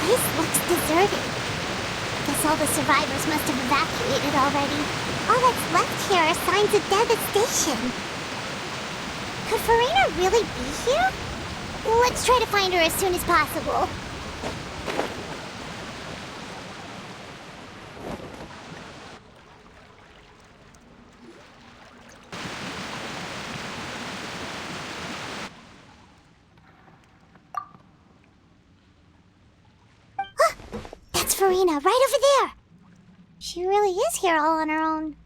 place looks deserted. Guess all the survivors must have evacuated already. All that's left here are signs of devastation. Could Farina really be here? Let's try to find her as soon as possible. That's Farina, right over there. She really is here all on her own.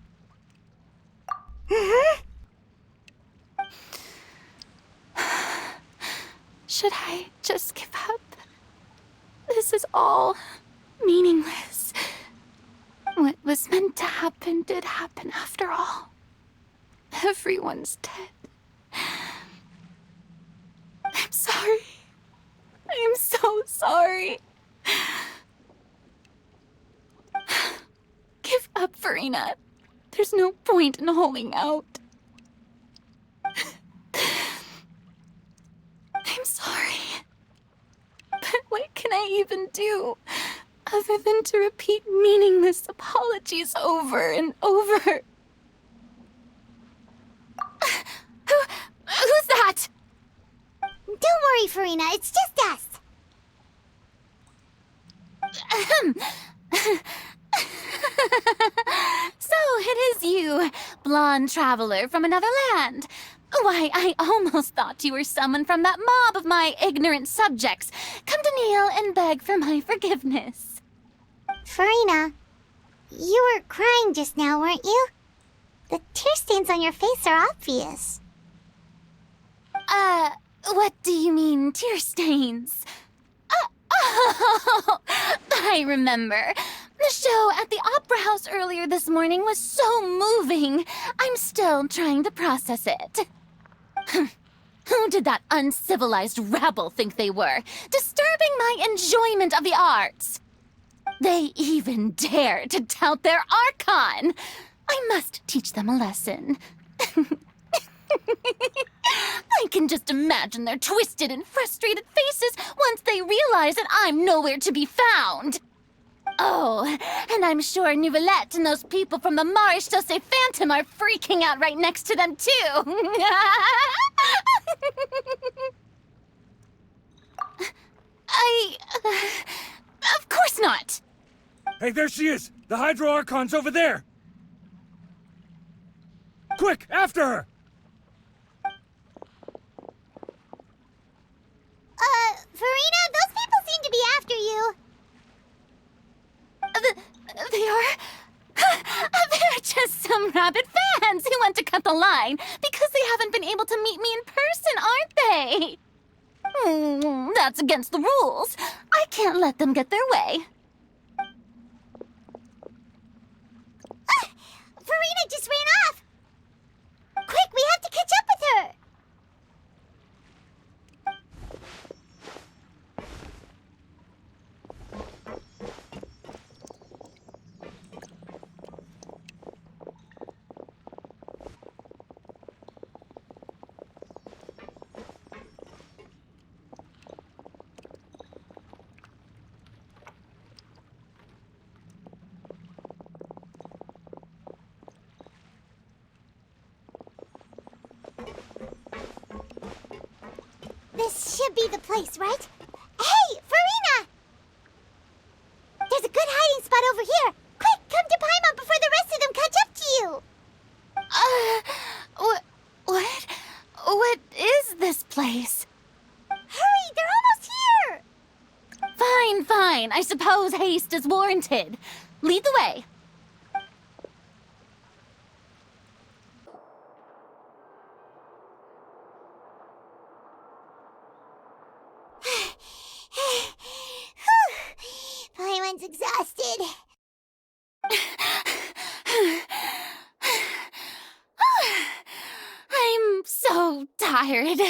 Should I just give up? This is all meaningless. What was meant to happen did happen after all. Everyone's dead. I'm sorry. I am so sorry. Give up, Farina. There's no point in holding out. I'm sorry. But what can I even do other than to repeat meaningless apologies over and over? Who's that? Don't worry, Farina, it's just us. So it is you, blonde traveler from another land. Why, I almost thought you were someone from that mob of my ignorant subjects, come to kneel and beg for my forgiveness. Farina, you were crying just now, weren't you? The tear stains on your face are obvious. What do you mean, tear stains? Oh, I remember. The show at the Opera House earlier this morning was so moving. I'm still trying to process it. Who did that uncivilized rabble think they were, disturbing my enjoyment of the arts? They even dare to tout their Archon. I must teach them a lesson. I can just imagine their twisted and frustrated faces once they realize that I'm nowhere to be found. Oh, and I'm sure Nouvellette and those people from the Maréchaussée Phantom are freaking out right next to them, too. Of course not. Hey, there she is! The Hydro Archon's over there! Quick, after her! Farina, those people seem to be after you. They are... They're just some rabid fans who want to cut the line because they haven't been able to meet me in person, aren't they? That's against the rules. I can't let them get their way. Farina just ran off. Quick, we have to catch up with her. This should be the place, right? Hey, Farina! There's a good hiding spot over here. Quick, come to Paimon before the rest of them catch up to you. What is this place? Hurry, they're almost here. Fine. I suppose haste is warranted. Lead the way. Paimon's exhausted. I'm so tired.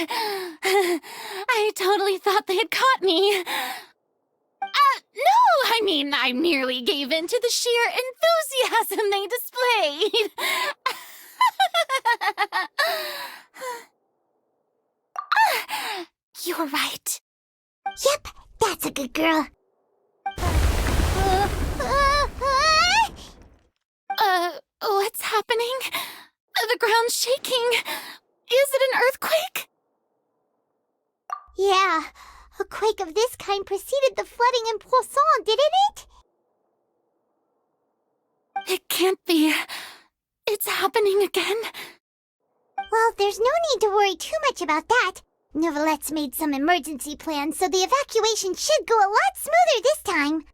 I totally thought they had caught me. No, I merely gave in to the sheer enthusiasm they displayed. You're right. Yep, that's a good girl. What's happening? The ground's shaking. Is it an earthquake? Yeah, a quake of this kind preceded the flooding in Poisson, didn't it? It can't be. It's happening again. Well, there's no need to worry too much about that. Novelette's made some emergency plans, so the evacuation should go a lot smoother this time.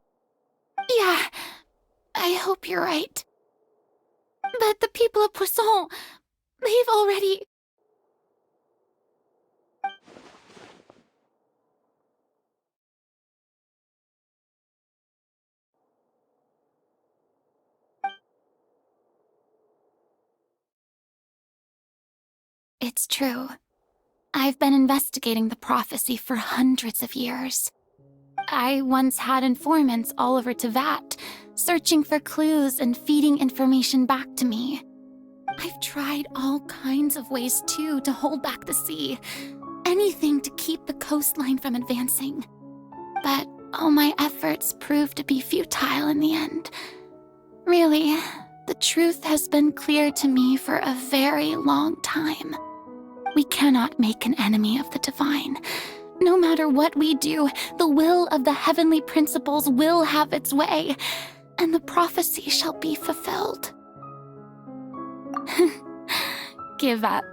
Yeah, I hope you're right. But the people of Poisson, they've already... It's true. I've been investigating the prophecy for hundreds of years. I once had informants all over Tevat, searching for clues and feeding information back to me. I've tried all kinds of ways, too, to hold back the sea. Anything to keep the coastline from advancing. But all my efforts proved to be futile in the end. Really, the truth has been clear to me for a very long time. We cannot make an enemy of the divine. No matter what we do, the will of the heavenly principles will have its way, and the prophecy shall be fulfilled. Give up.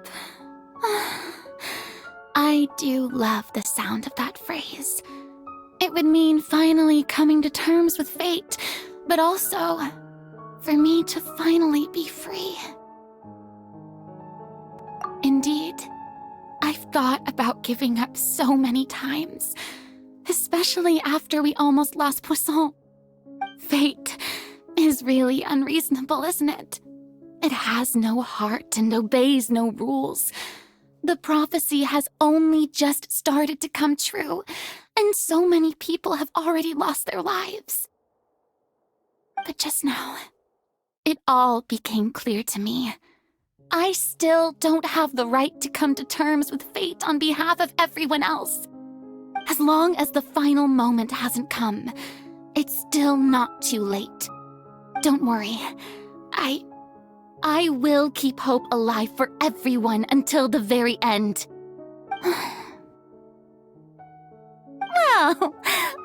I do love the sound of that phrase. It would mean finally coming to terms with fate, but also for me to finally be free. Indeed, I've thought about giving up so many times, especially after we almost lost Poisson. Fate is really unreasonable, isn't it? It has no heart and obeys no rules. The prophecy has only just started to come true, and so many people have already lost their lives. But just now, it all became clear to me. I still don't have the right to come to terms with fate on behalf of everyone else. As long as the final moment hasn't come, it's still not too late. Don't worry. I will keep hope alive for everyone until the very end. Well,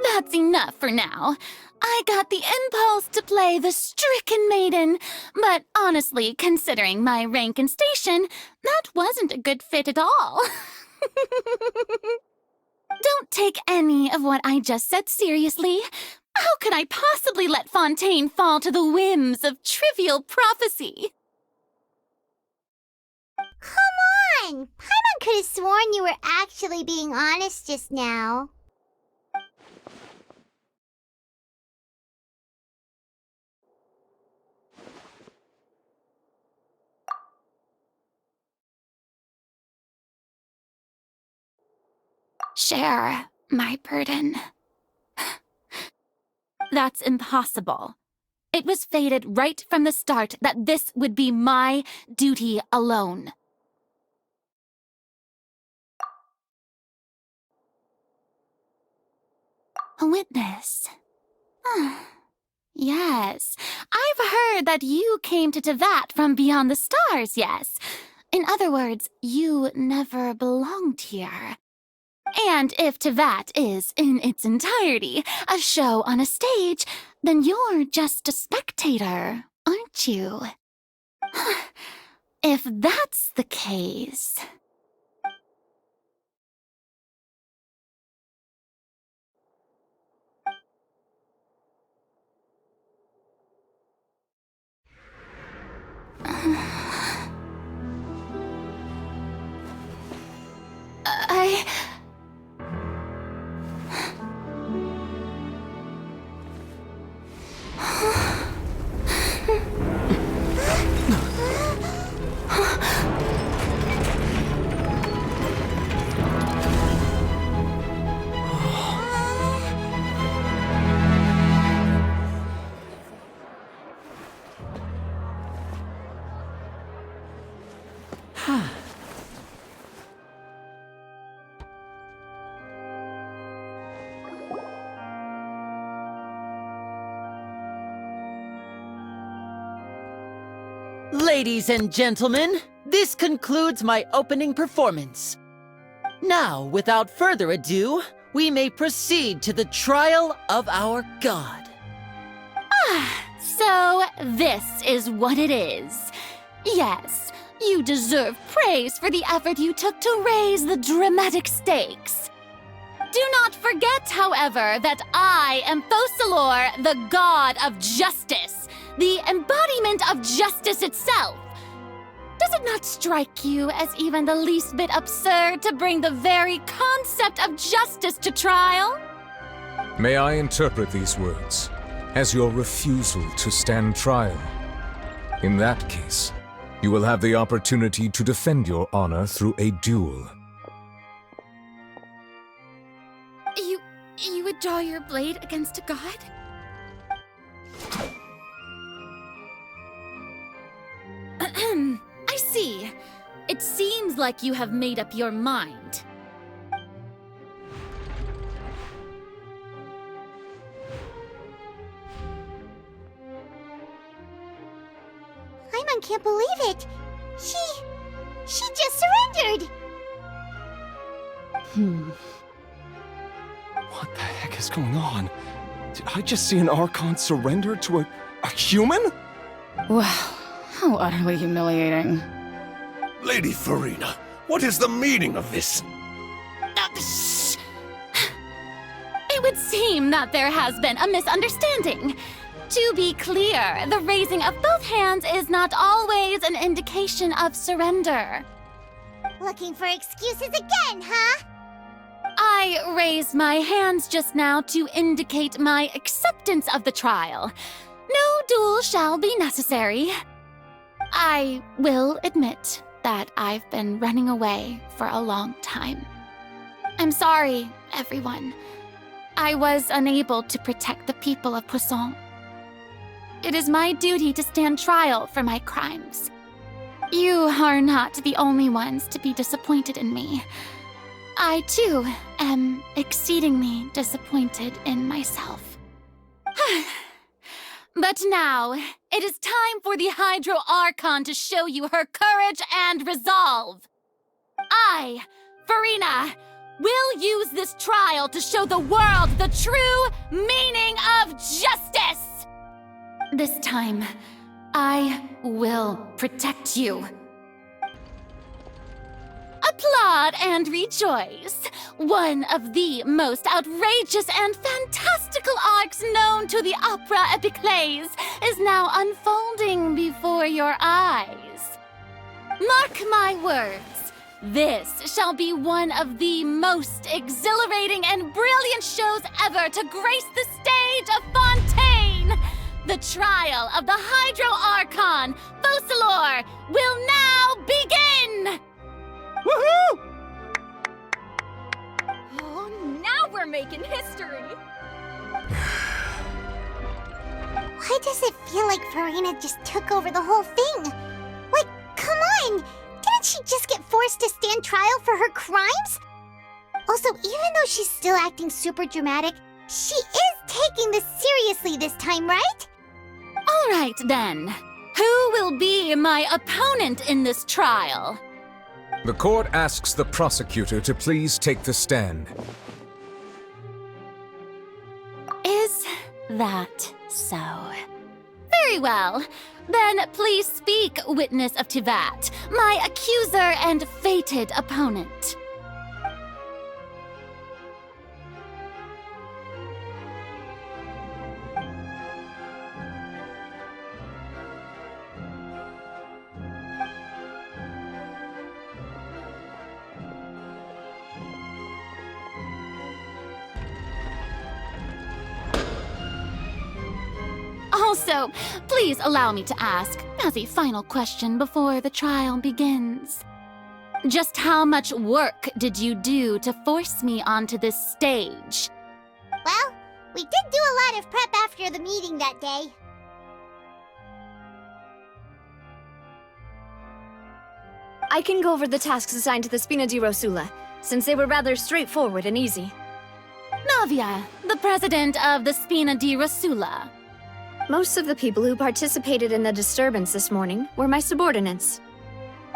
that's enough for now. I got the impulse to play the stricken maiden, but honestly, considering my rank and station, that wasn't a good fit at all. Don't take any of what I just said seriously. How could I possibly let Fontaine fall to the whims of trivial prophecy? Come on! Paimon could have sworn you were actually being honest just now. Share my burden. That's impossible. It was fated right from the start that this would be my duty alone. A witness. Yes, I've heard that you came to Tevat from beyond the stars, yes. In other words, you never belonged here. And if Tevat is, in its entirety, a show on a stage, then you're just a spectator, aren't you? If that's the case... Ladies and gentlemen, this concludes my opening performance. Now, without further ado, we may proceed to the trial of our god. So this is what it is. Yes, you deserve praise for the effort you took to raise the dramatic stakes. Do not forget, however, that I am Focalor, the god of justice, the embodiment of justice itself. Does it not strike you as even the least bit absurd to bring the very concept of justice to trial? May I interpret these words as your refusal to stand trial? In that case, you will have the opportunity to defend your honor through a duel. You would draw your blade against a god? I see. It seems like you have made up your mind. Paimon can't believe it. She just surrendered. What the heck is going on? Did I just see an Archon surrender to a human? Wow, how utterly humiliating. Lady Farina, what is the meaning of this? It would seem that there has been a misunderstanding. To be clear, the raising of both hands is not always an indication of surrender. Looking for excuses again, huh? I raised my hands just now to indicate my acceptance of the trial. No duel shall be necessary. I will admit that I've been running away for a long time. I'm sorry, everyone. I was unable to protect the people of Poisson. It is my duty to stand trial for my crimes. You are not the only ones to be disappointed in me. I, too, am exceedingly disappointed in myself. But now, it is time for the Hydro Archon to show you her courage and resolve. I, Farina, will use this trial to show the world the true meaning of justice! This time, I will protect you. Applaud and rejoice! One of the most outrageous and fantastical arcs known to the opera Epiclese is now unfolding before your eyes. Mark my words, this shall be one of the most exhilarating and brilliant shows ever to grace the stage of Fontaine! The trial of the Hydro Archon, Focalor, will now begin! Woohoo! Oh, now we're making history! Why does it feel like Farina just took over the whole thing? Like, come on! Didn't she just get forced to stand trial for her crimes? Also, even though she's still acting super dramatic, she is taking this seriously this time, right? All right, then. Who will be my opponent in this trial? The court asks the prosecutor to please take the stand. Is that so? Very well. Then please speak, witness of Tivat, my accuser and fated opponent. Also, please allow me to ask, as a final question before the trial begins. Just how much work did you do to force me onto this stage? Well, we did do a lot of prep after the meeting that day. I can go over the tasks assigned to the Spina di Rosula, since they were rather straightforward and easy. Navia, the president of the Spina di Rosula. Most of the people who participated in the disturbance this morning were my subordinates.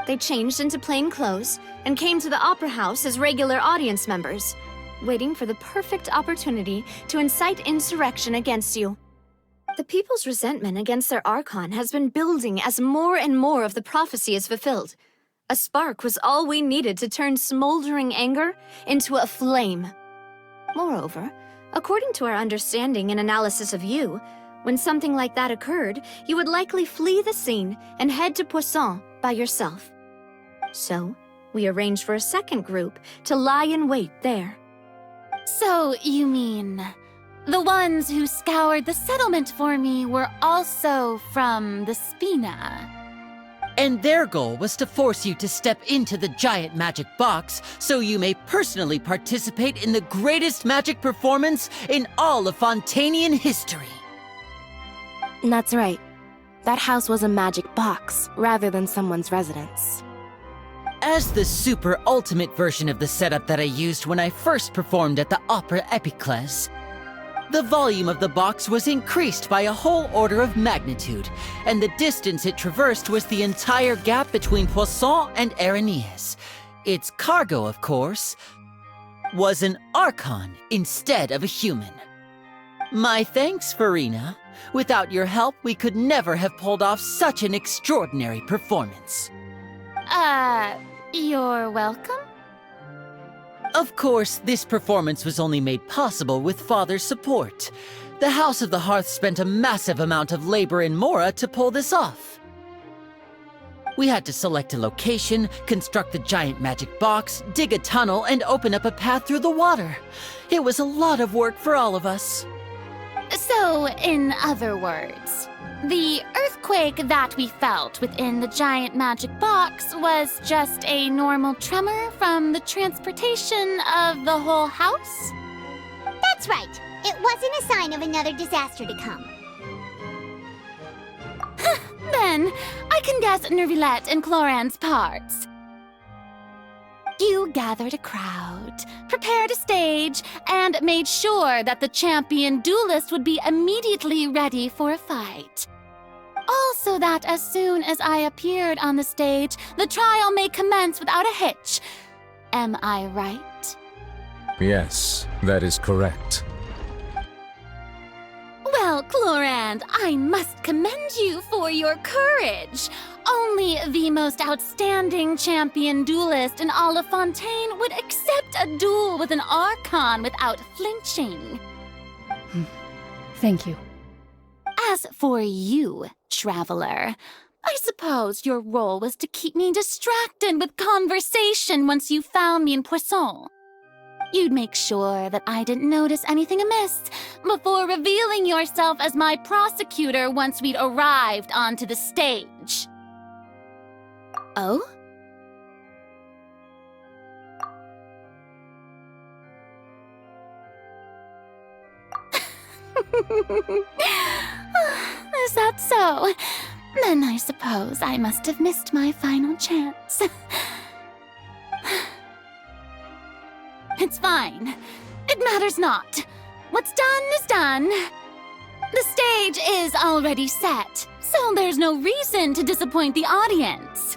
They changed into plain clothes and came to the Opera House as regular audience members, waiting for the perfect opportunity to incite insurrection against you. The people's resentment against their Archon has been building as more and more of the prophecy is fulfilled. A spark was all we needed to turn smoldering anger into a flame. Moreover, according to our understanding and analysis of you, when something like that occurred, you would likely flee the scene and head to Poisson by yourself. So, we arranged for a second group to lie in wait there. So, you mean, the ones who scoured the settlement for me were also from the Spina? And their goal was to force you to step into the giant magic box so you may personally participate in the greatest magic performance in all of Fontanian history. That's right. That house was a magic box, rather than someone's residence. As the super ultimate version of the setup that I used when I first performed at the Opera Epiclese, the volume of the box was increased by a whole order of magnitude, and the distance it traversed was the entire gap between Poisson and Aranias. Its cargo, of course, was an Archon instead of a human. My thanks, Farina. Without your help, we could never have pulled off such an extraordinary performance. You're welcome? Of course, this performance was only made possible with Father's support. The House of the Hearth spent a massive amount of labor in Mora to pull this off. We had to select a location, construct the giant magic box, dig a tunnel, and open up a path through the water. It was a lot of work for all of us. So, in other words, the earthquake that we felt within the giant magic box was just a normal tremor from the transportation of the whole house? That's right. It wasn't a sign of another disaster to come. Then, I can guess Nervilette and Cloran's parts. You gathered a crowd, prepared a stage, and made sure that the champion duelist would be immediately ready for a fight. Also that as soon as I appeared on the stage, the trial may commence without a hitch. Am I right? Yes, that is correct. Well, Clorand, I must commend you for your courage. Only the most outstanding champion duelist in all of Fontaine would accept a duel with an Archon without flinching. Thank you. As for you, traveler, I suppose your role was to keep me distracted with conversation once you found me in Poisson. You'd make sure that I didn't notice anything amiss before revealing yourself as my prosecutor once we'd arrived onto the stage. Oh? Is that so? Then I suppose I must have missed my final chance. It's fine. It matters not. What's done is done. The stage is already set, so there's no reason to disappoint the audience.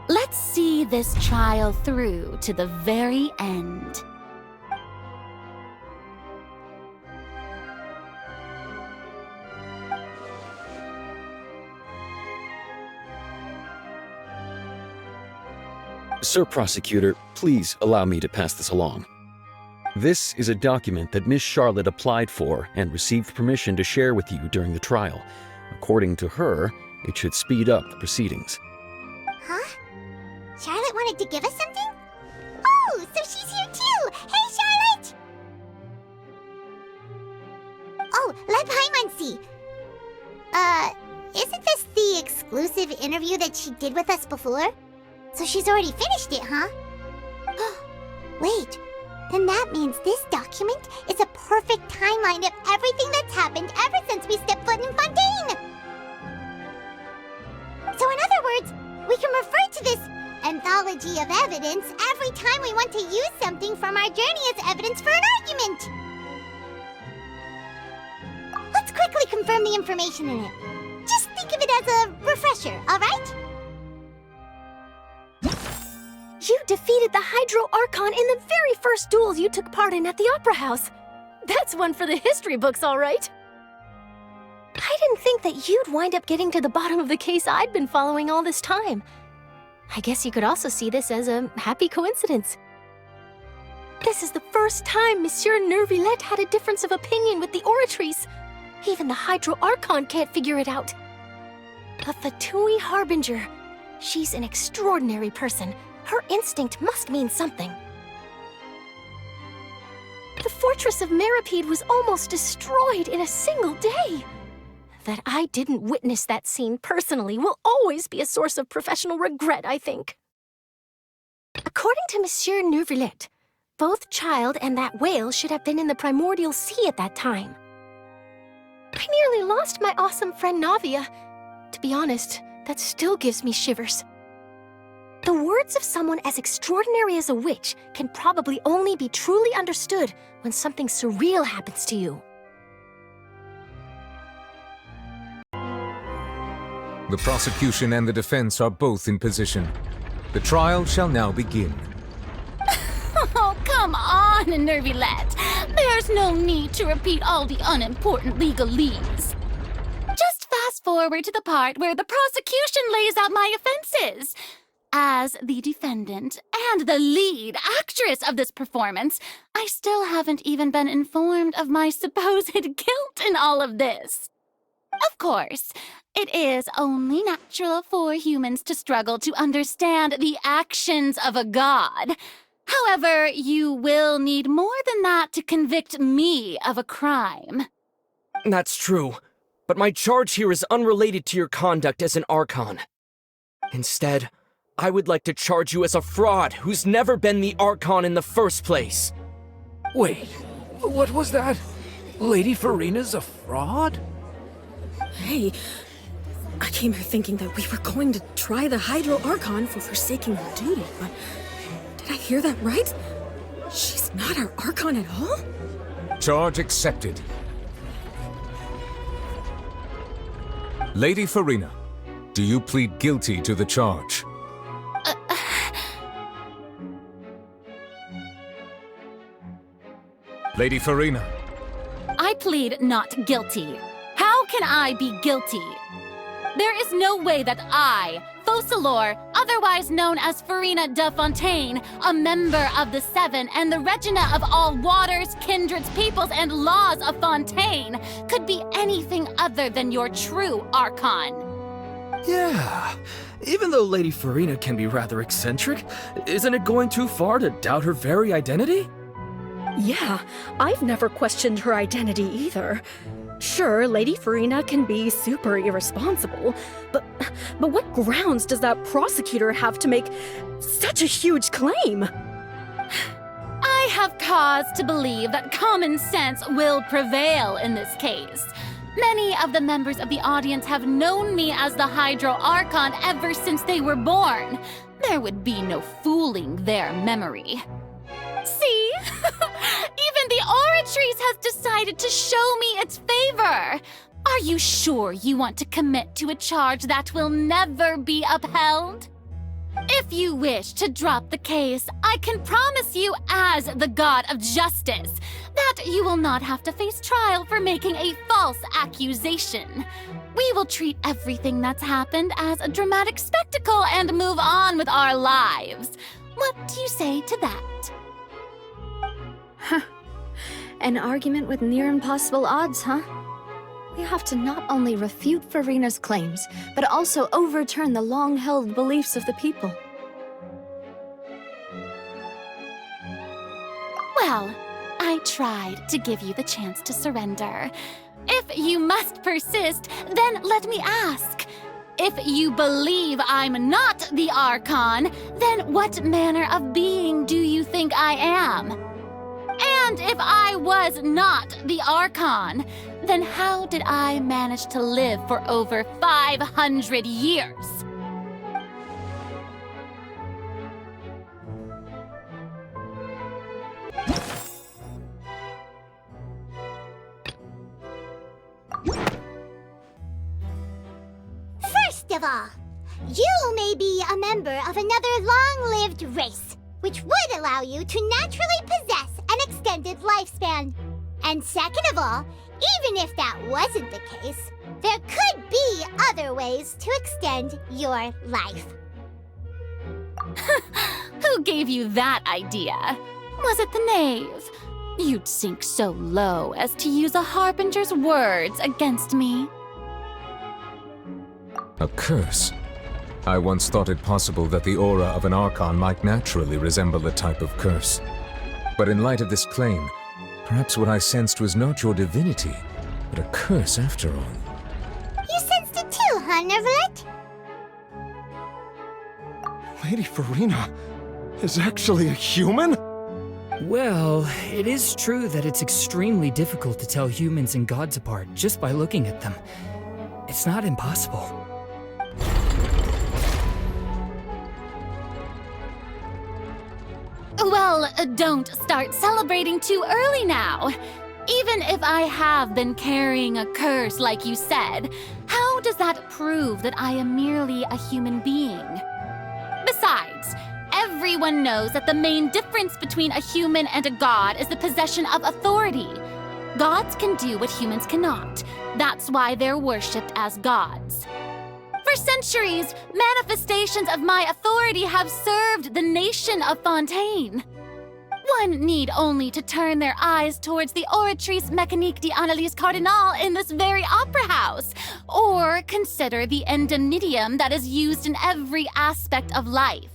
Let's see this trial through to the very end. Sir Prosecutor, please allow me to pass this along. This is a document that Miss Charlotte applied for and received permission to share with you during the trial. According to her, it should speed up the proceedings. Huh? Charlotte wanted to give us something? Oh, so she's here too! Hey, Charlotte! Oh, let Paimon see. Isn't this the exclusive interview that she did with us before? So she's already finished it, huh? Wait, then that means this document is a perfect timeline of everything that's happened ever since we stepped foot in Fontaine! So in other words, we can refer to this anthology of evidence every time we want to use something from our journey as evidence for an argument! Let's quickly confirm the information in it. Just think of it as a refresher, alright? You defeated the Hydro Archon in the very first duels you took part in at the Opera House. That's one for the history books, all right. I didn't think that you'd wind up getting to the bottom of the case I'd been following all this time. I guess you could also see this as a happy coincidence. This is the first time Monsieur Neuvillette had a difference of opinion with the Oratrice. Even the Hydro Archon can't figure it out. A Fatui Harbinger. She's an extraordinary person. Her instinct must mean something. The fortress of Meripede was almost destroyed in a single day. That I didn't witness that scene personally will always be a source of professional regret, I think. According to Monsieur Neuvillette, both Child and that whale should have been in the primordial sea at that time. I nearly lost my awesome friend Navia. To be honest, that still gives me shivers. The words of someone as extraordinary as a witch can probably only be truly understood when something surreal happens to you. The prosecution and the defense are both in position. The trial shall now begin. Oh, come on, Neuvillette. There's no need to repeat all the unimportant legalese. Just fast forward to the part where the prosecution lays out my offenses. As the defendant and the lead actress of this performance, I still haven't even been informed of my supposed guilt in all of this. Of course, it is only natural for humans to struggle to understand the actions of a god. However, you will need more than that to convict me of a crime. That's true, but my charge here is unrelated to your conduct as an Archon. Instead, I would like to charge you as a fraud who's never been the Archon in the first place. Wait, what was that? Lady Farina's a fraud? Hey, I came here thinking that we were going to try the Hydro Archon for forsaking her duty, but did I hear that right? She's not our Archon at all? Charge accepted. Lady Farina, do you plead guilty to the charge? Lady Farina. I plead not guilty. How can I be guilty? There is no way that I, Focalor, otherwise known as Farina de Fontaine, a member of the Seven and the Regina of all waters, kindreds, peoples, and laws of Fontaine, could be anything other than your true Archon. Yeah, even though Lady Farina can be rather eccentric, isn't it going too far to doubt her very identity? Yeah, I've never questioned her identity either. Sure, Lady Farina can be super irresponsible, but what grounds does that prosecutor have to make such a huge claim? I have cause to believe that common sense will prevail in this case. Many of the members of the audience have known me as the Hydro Archon ever since they were born. There would be no fooling their memory. See? Even the Oratrice has decided to show me its favor. Are you sure you want to commit to a charge that will never be upheld? If you wish to drop the case, I can promise you as the God of Justice that you will not have to face trial for making a false accusation. We will treat everything that's happened as a dramatic spectacle and move on with our lives. What do you say to that? Huh. An argument with near impossible odds, huh? We have to not only refute Farina's claims, but also overturn the long-held beliefs of the people. Well, I tried to give you the chance to surrender. If you must persist, then let me ask. If you believe I'm not the Archon, then what manner of being do you think I am? And if I was not the Archon, then how did I manage to live for over 500 years? First of all, you may be a member of another long-lived race, which would allow you to naturally possess an extended lifespan. And second of all, even if that wasn't the case, there could be other ways to extend your life. Who gave you that idea? Was it the knave? You'd sink so low as to use a harbinger's words against me. A curse? I once thought it possible that the aura of an Archon might naturally resemble a type of curse. But in light of this claim, perhaps what I sensed was not your divinity, but a curse after all. You sensed it too, huh, Nervalet? Lady Farina is actually a human? Well, it is true that it's extremely difficult to tell humans and gods apart just by looking at them. It's not impossible. Well, don't start celebrating too early now. Even if I have been carrying a curse like you said, how does that prove that I am merely a human being? Besides, everyone knows that the main difference between a human and a god is the possession of authority. Gods can do what humans cannot. That's why they're worshipped as gods. For centuries, manifestations of my authority have served the nation of Fontaine. One need only to turn their eyes towards the Oratrice Mécanique d'Analyse Cardinal in this very opera house, or consider the indemnitium that is used in every aspect of life.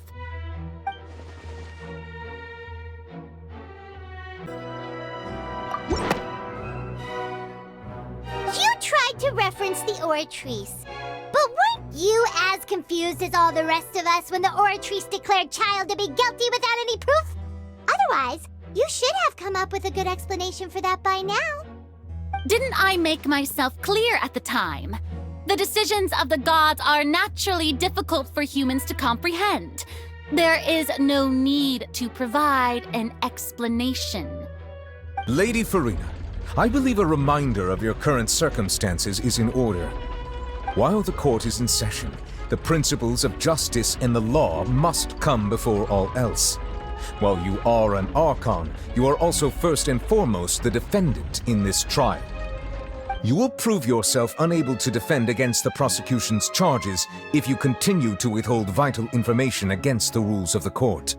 You tried to reference the Oratrice, but weren't you as confused as all the rest of us when the Oratrice declared Child to be guilty without any proof? Otherwise, you should have come up with a good explanation for that by now. Didn't I make myself clear at the time? The decisions of the gods are naturally difficult for humans to comprehend. There is no need to provide an explanation. Lady Farina, I believe a reminder of your current circumstances is in order. While the court is in session, the principles of justice and the law must come before all else. While you are an Archon, you are also first and foremost the defendant in this trial. You will prove yourself unable to defend against the prosecution's charges if you continue to withhold vital information against the rules of the court.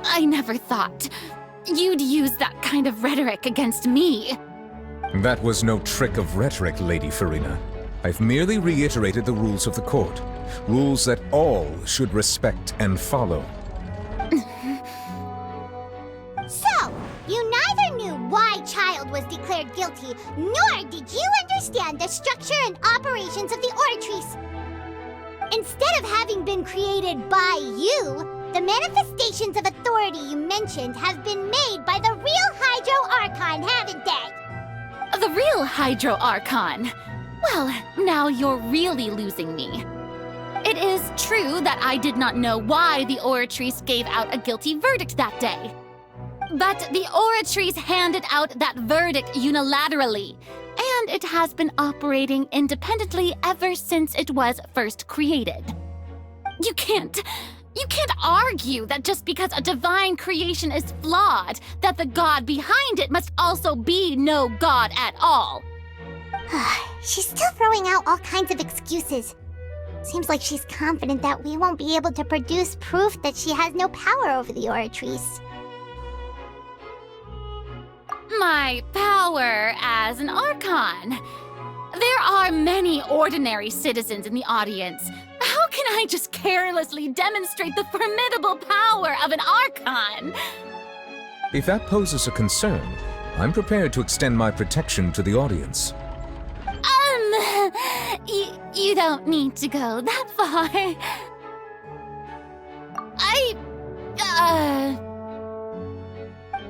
I never thought you'd use that kind of rhetoric against me. That was no trick of rhetoric, Lady Farina. I've merely reiterated the rules of the court, rules that all should respect and follow. So, you neither knew why Child was declared guilty, nor did you understand the structure and operations of the Oratrice. Instead of having been created by you, the manifestations of authority you mentioned have been made by the real Hydro Archon, haven't they? The real Hydro Archon? Well, now you're really losing me. It is true that I did not know why the Oratrice gave out a guilty verdict that day. But the Oratrice handed out that verdict unilaterally, and it has been operating independently ever since it was first created. You can't argue that just because a divine creation is flawed, that the god behind it must also be no god at all. She's still throwing out all kinds of excuses. Seems like she's confident that we won't be able to produce proof that she has no power over the Oratrice. My power as an Archon. There are many ordinary citizens in the audience. How can I just carelessly demonstrate the formidable power of an Archon? If that poses a concern, I'm prepared to extend my protection to the audience. You don't need to go that far.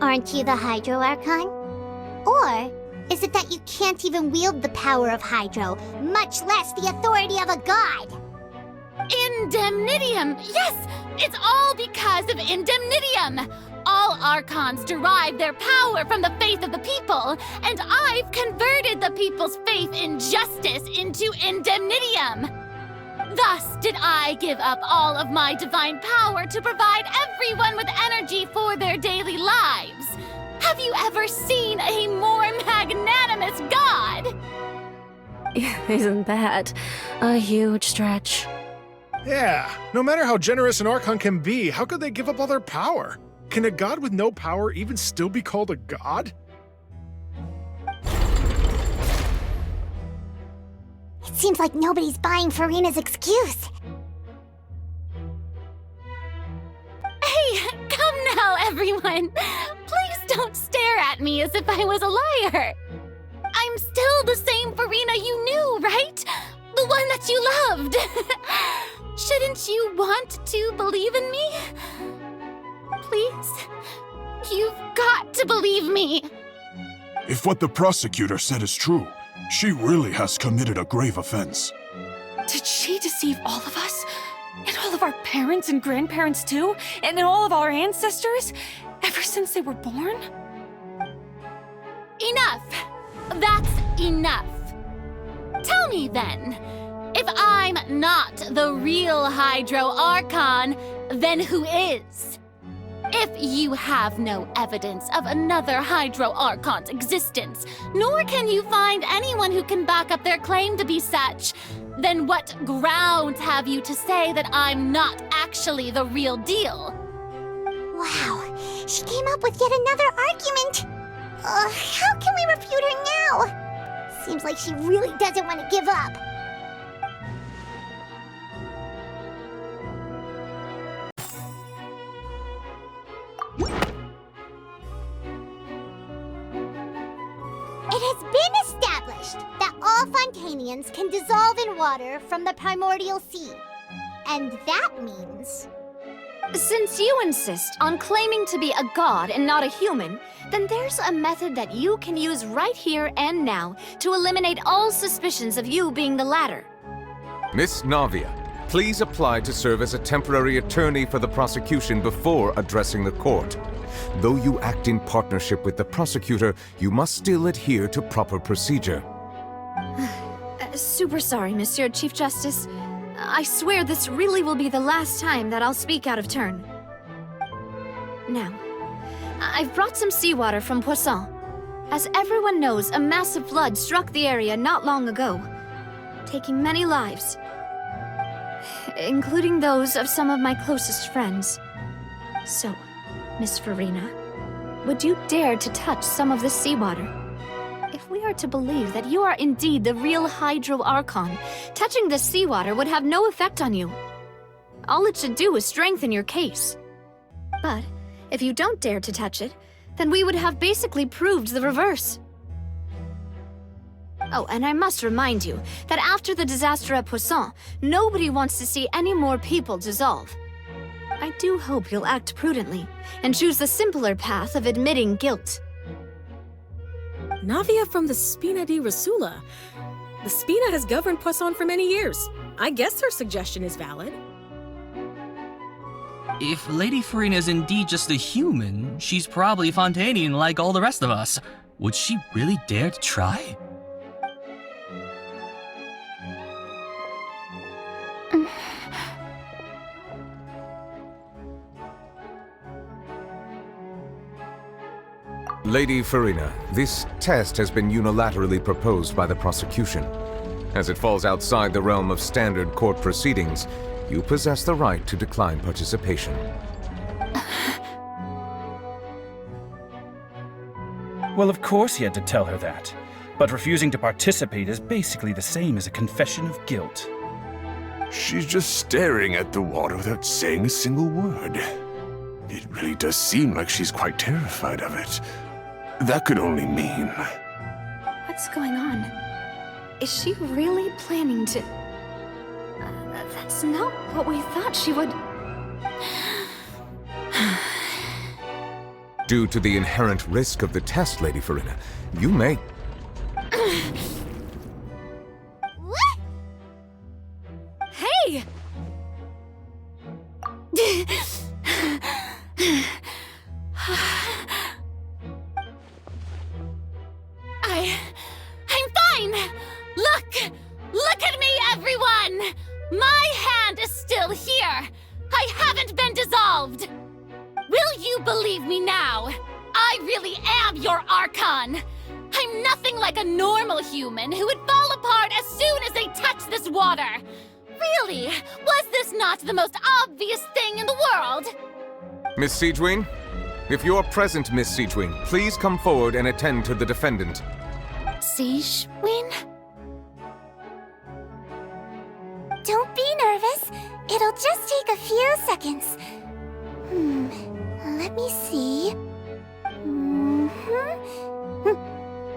Aren't you the Hydro Archon? Or is it that you can't even wield the power of Hydro, much less the authority of a god? Indemnitium! Yes! It's all because of Indemnitium! All Archons derive their power from the faith of the people, and I've converted the people's faith in justice into Indemnitium! Thus did I give up all of my divine power to provide everyone with energy for their daily lives. Have you ever seen a more magnanimous god? Isn't that a huge stretch? Yeah, no matter how generous an Archon can be, how could they give up all their power? Can a god with no power even still be called a god? It seems like nobody's buying Farina's excuse. Hey, come now, everyone. Please don't stare at me as if I was a liar. I'm still the same Farina you knew, right? The one that you loved. Shouldn't you want to believe in me? Please, you've got to believe me. If what the prosecutor said is true, she really has committed a grave offense. Did she deceive all of us? And all of our parents and grandparents too? And all of our ancestors? Ever since they were born? Enough! That's enough. Tell me then, if I'm not the real Hydro Archon, then who is? If you have no evidence of another Hydro Archon's existence, nor can you find anyone who can back up their claim to be such, then what grounds have you to say that I'm not actually the real deal? Wow, she came up with yet another argument. How can we refute her now? Seems like she really doesn't want to give up. It has been established that all Fontanians can dissolve in water from the primordial sea. And that means... Since you insist on claiming to be a god and not a human, then there's a method that you can use right here and now to eliminate all suspicions of you being the latter. Miss Navia, please apply to serve as a temporary attorney for the prosecution before addressing the court. Though you act in partnership with the prosecutor, you must still adhere to proper procedure. Super sorry, Monsieur Chief Justice. I swear this really will be the last time that I'll speak out of turn. Now, I've brought some seawater from Poisson. As everyone knows, a massive flood struck the area not long ago, taking many lives, including those of some of my closest friends. So, Miss Farina, would you dare to touch some of this seawater? If we are to believe that you are indeed the real Hydro Archon, touching this seawater would have no effect on you. All it should do is strengthen your case. But if you don't dare to touch it, then we would have basically proved the reverse. Oh, and I must remind you that after the disaster at Poisson, nobody wants to see any more people dissolve. I do hope you'll act prudently and choose the simpler path of admitting guilt. Navia from the Spina di Rosula. The Spina has governed Poisson for many years. I guess her suggestion is valid. If Lady Farina is indeed just a human, she's probably Fontanian like all the rest of us. Would she really dare to try? Lady Farina, this test has been unilaterally proposed by the prosecution. As it falls outside the realm of standard court proceedings, you possess the right to decline participation. Well, of course he had to tell her that. But refusing to participate is basically the same as a confession of guilt. She's just staring at the water without saying a single word. It really does seem like she's quite terrified of it. That could only mean... What's going on? Is she really planning to... that's not what we thought she would... Due to the inherent risk of the test, Lady Farina, you may... What? Hey! I'm fine! Look! Look at me, everyone! My hand is still here! I haven't been dissolved! Will you believe me now? I really am your Archon! I'm nothing like a normal human who would fall apart as soon as they touch this water! Really? Was this not the most obvious thing in the world? Miss Siegewien? If you are present, Miss Siegewien, please come forward and attend to the defendant. Siegewien? Don't be nervous. It'll just take a few seconds. Let me see.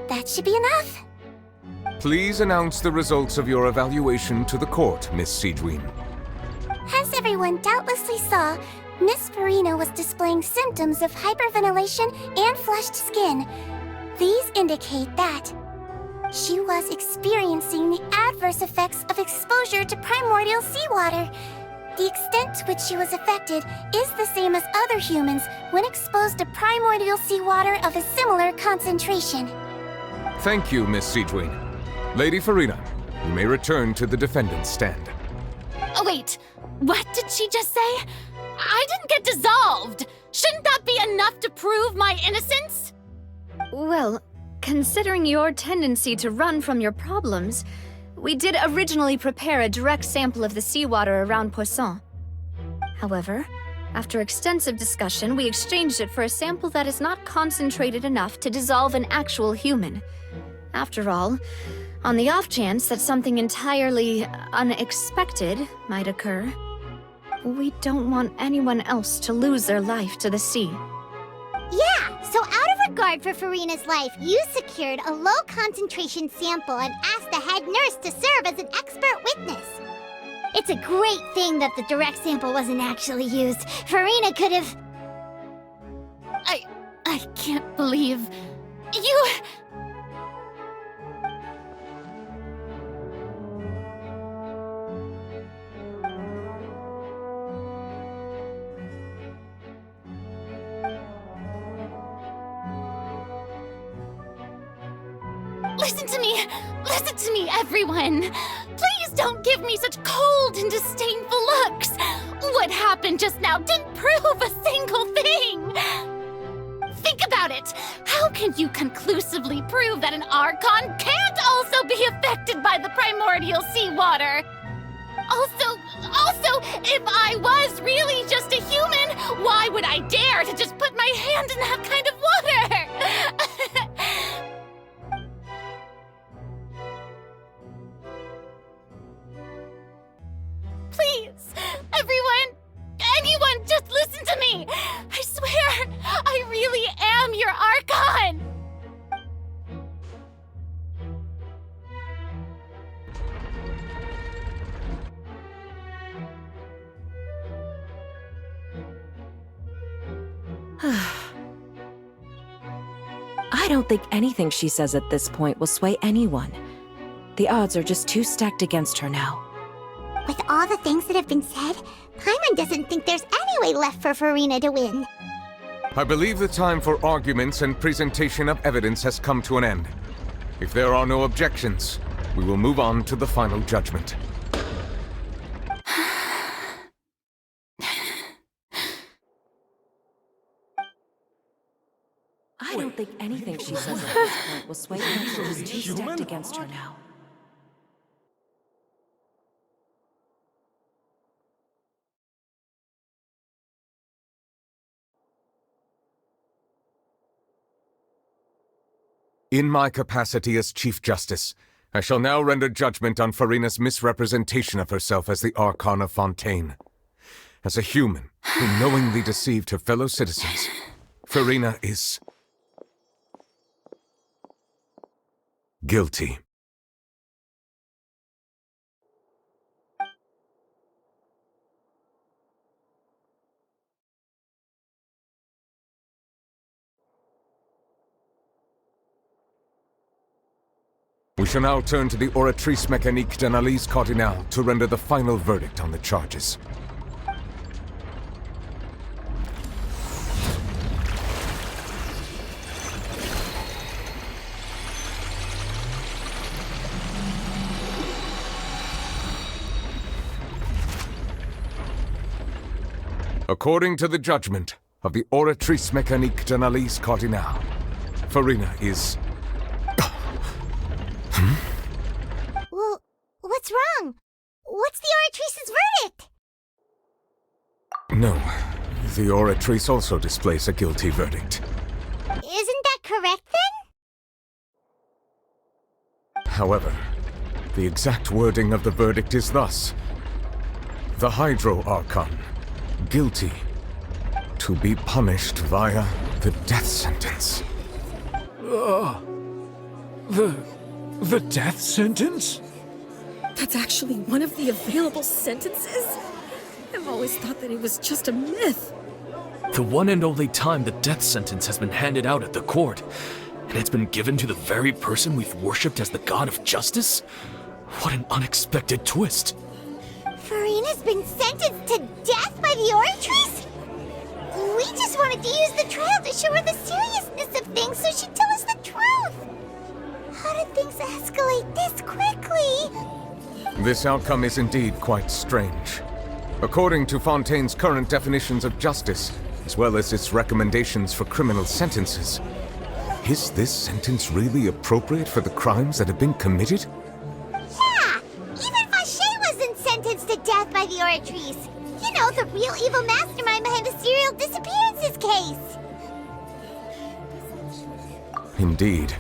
That should be enough. Please announce the results of your evaluation to the court, Miss Siegewien. As everyone doubtlessly saw, Miss Farina was displaying symptoms of hyperventilation and flushed skin. These indicate that she was experiencing the adverse effects of exposure to primordial seawater. The extent to which she was affected is the same as other humans when exposed to primordial seawater of a similar concentration. Thank you, Miss Siegewien. Lady Farina, you may return to the defendant's stand. Oh, wait. What did she just say? I didn't get dissolved! Shouldn't that be enough to prove my innocence? Well, considering your tendency to run from your problems, we did originally prepare a direct sample of the seawater around Poisson. However, after extensive discussion, we exchanged it for a sample that is not concentrated enough to dissolve an actual human. After all, on the off chance that something entirely unexpected might occur, we don't want anyone else to lose their life to the sea. Yeah, so out of regard for Farina's life, you secured a low-concentration sample and asked the head nurse to serve as an expert witness. It's a great thing that the direct sample wasn't actually used. Farina could have... I can't believe... You... Listen to me, everyone! Please don't give me such cold and disdainful looks! What happened just now didn't prove a single thing! Think about it! How can you conclusively prove that an Archon can't also be affected by the primordial seawater? Also, if I was really just a human, why would I dare to just put my hand in that kind of water? Please, anyone, just listen to me! I swear, I really am your Archon! I don't think anything she says at this point will sway anyone. The odds are just too stacked against her now. With all the things that have been said, Paimon doesn't think there's any way left for Farina to win. I believe the time for arguments and presentation of evidence has come to an end. If there are no objections, we will move on to the final judgment. I don't think anything she says at this point will sway anyone. She's too stacked against her now. In my capacity as Chief Justice, I shall now render judgment on Farina's misrepresentation of herself as the Archon of Fontaine. As a human who knowingly deceived her fellow citizens, Farina is... guilty. We shall now turn to the Oratrice Mécanique d'Analyse Cardinale to render the final verdict on the charges. According to the judgment of the Oratrice Mécanique d'Analyse Cardinale, Farina is... Well, what's wrong? What's the Oratrice's verdict? No, the Oratrice also displays a guilty verdict. Isn't that correct then? However, the exact wording of the verdict is thus. The Hydro Archon, guilty, to be punished via the death sentence. The death sentence? That's actually one of the available sentences? I've always thought that it was just a myth. The one and only time the death sentence has been handed out at the court, and it's been given to the very person we've worshipped as the god of justice? What an unexpected twist. Farina's been sentenced to death by the Oratrice? We just wanted to use the trial to show her the seriousness of things so she'd tell us the truth. How did things escalate this quickly? This outcome is indeed quite strange. According to Fontaine's current definitions of justice, as well as its recommendations for criminal sentences, is this sentence really appropriate for the crimes that have been committed? Yeah! Even Vacher wasn't sentenced to death by the Oratrice. You know, the real evil mastermind behind the serial disappearances case. Indeed.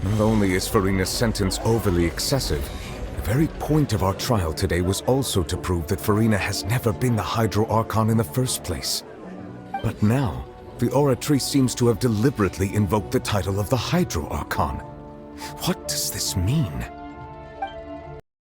Not only is Farina's sentence overly excessive, the very point of our trial today was also to prove that Farina has never been the Hydro Archon in the first place. But now, the Oratrice seems to have deliberately invoked the title of the Hydro Archon. What does this mean?